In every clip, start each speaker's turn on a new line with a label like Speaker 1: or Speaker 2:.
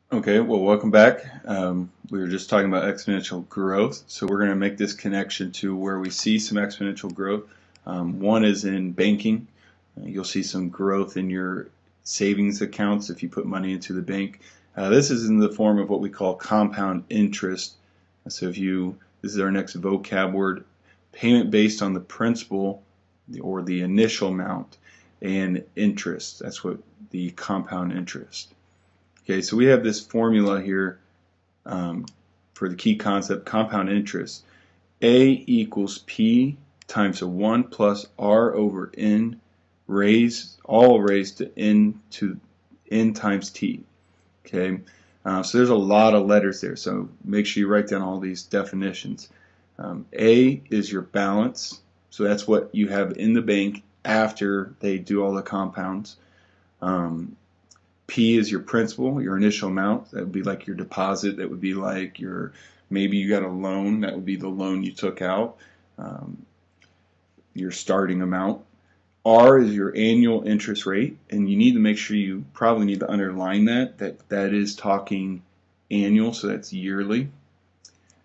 Speaker 1: Okay, well, welcome back. We were just talking about exponential growth, so we're going to make this connection to where we see some exponential growth. One is in banking. You'll see some growth in your savings accounts if you put money into the bank. This is in the form of what we call compound interest. So this is our next vocab word, payment based on the principal or the initial amount and interest. That's what the compound interest. Okay, so we have this formula here for the key concept, compound interest. A equals P times a 1 plus R over N all raised to N times T. Okay, so there's a lot of letters there, so make sure you write down all these definitions. A is your balance, so that's what you have in the bank after they do all the compounds. P is your principal, your initial amount. That would be like your deposit. That would be like maybe you got a loan. That would be the loan you took out, your starting amount. R is your annual interest rate, and you need to make sure you probably need to underline that is talking annual, so that's yearly.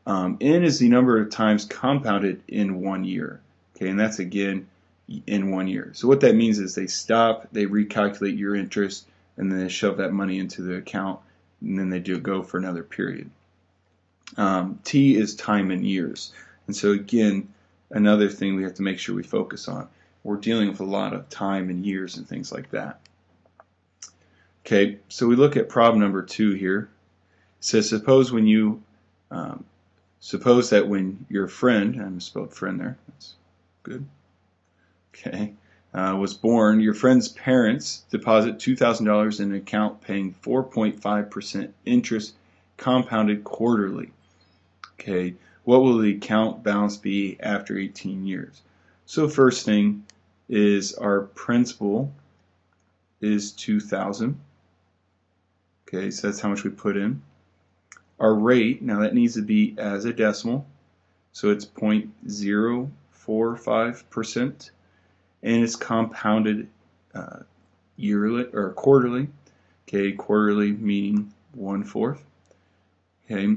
Speaker 1: N is the number of times compounded in 1 year. Okay, and that's again in 1 year. So what that means is they recalculate your interest, and then they shove that money into the account, and then they go for another period. T is time in years. And so again, another thing we have to make sure we focus on. We're dealing with a lot of time and years and things like that. Okay, so we look at problem number 2 here. It says suppose that when your friend, I misspelled friend there, that's good. Okay. Was born, your friend's parents deposit $2,000 in an account paying 4.5% interest compounded quarterly. Okay, what will the account balance be after 18 years? So first thing is our principal is $2,000. Okay, so that's how much we put in. Our rate, now that needs to be as a decimal, so it's 0.045%. And it's compounded yearly or quarterly. Okay, quarterly meaning 1/4. Okay,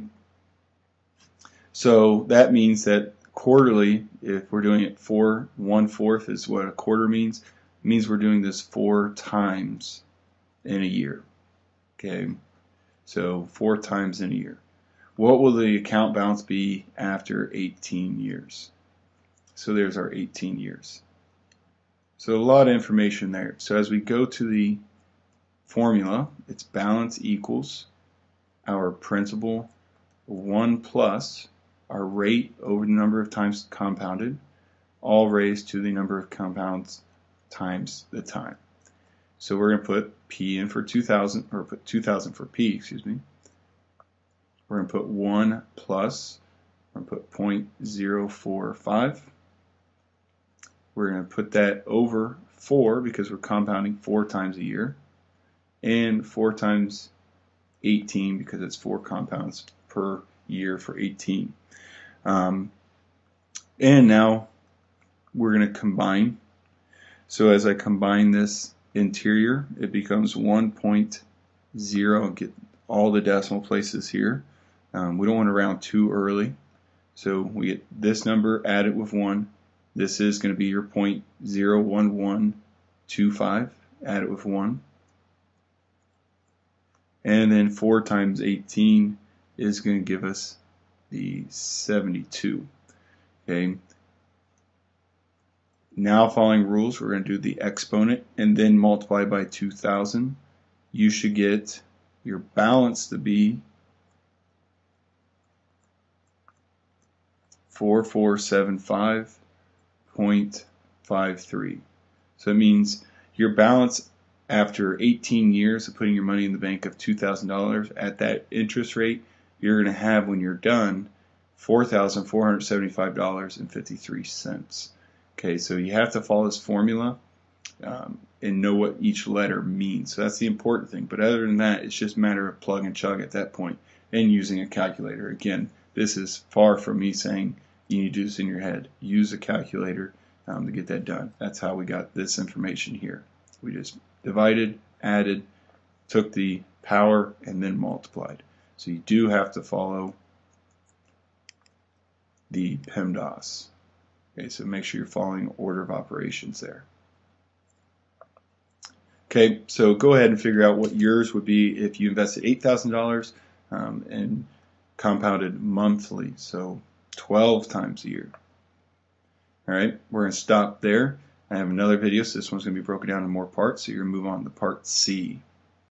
Speaker 1: so that means that quarterly, if we're doing it 1/4 is what a quarter means. It means we're doing this 4 times in a year. Okay, so 4 times in a year. What will the account balance be after 18 years? So there's our 18 years. So a lot of information there. So as we go to the formula, it's balance equals our principal 1 plus our rate over the number of times compounded, all raised to the number of compounds times the time. So we're going to put P in for 2,000, or put 2,000 for P, excuse me. We're going to put 1 plus, we're going to put 0.045. We're going to put that over 4 because we're compounding 4 times a year, and 4 times 18 because it's 4 compounds per year for 18. And now we're going to combine. So as I combine this interior, it becomes 1.0. Get all the decimal places here. We don't want to round too early. So we get this number added with 1. This is going to be your 0.01125, add it with 1. And then 4 times 18 is going to give us the 72. Okay. Now following rules, we're going to do the exponent and then multiply by 2,000. You should get your balance to be 4475.53. So it means your balance after 18 years of putting your money in the bank of $2,000 at that interest rate, you're going to have when you're done $4,475.53. Okay, so you have to follow this formula and know what each letter means. So that's the important thing. But other than that, it's just a matter of plug and chug at that point and using a calculator. Again, this is far from me saying you need to do this in your head. Use a calculator to get that done. That's how we got this information here. We just divided, added, took the power, and then multiplied. So you do have to follow the PEMDAS. Okay, so make sure you're following order of operations there. Okay, so go ahead and figure out what yours would be if you invested $8,000 and compounded monthly, so 12 times a year. All right, we're going to stop there. I have another video, so this one's going to be broken down in more parts, so you're going to move on to part C.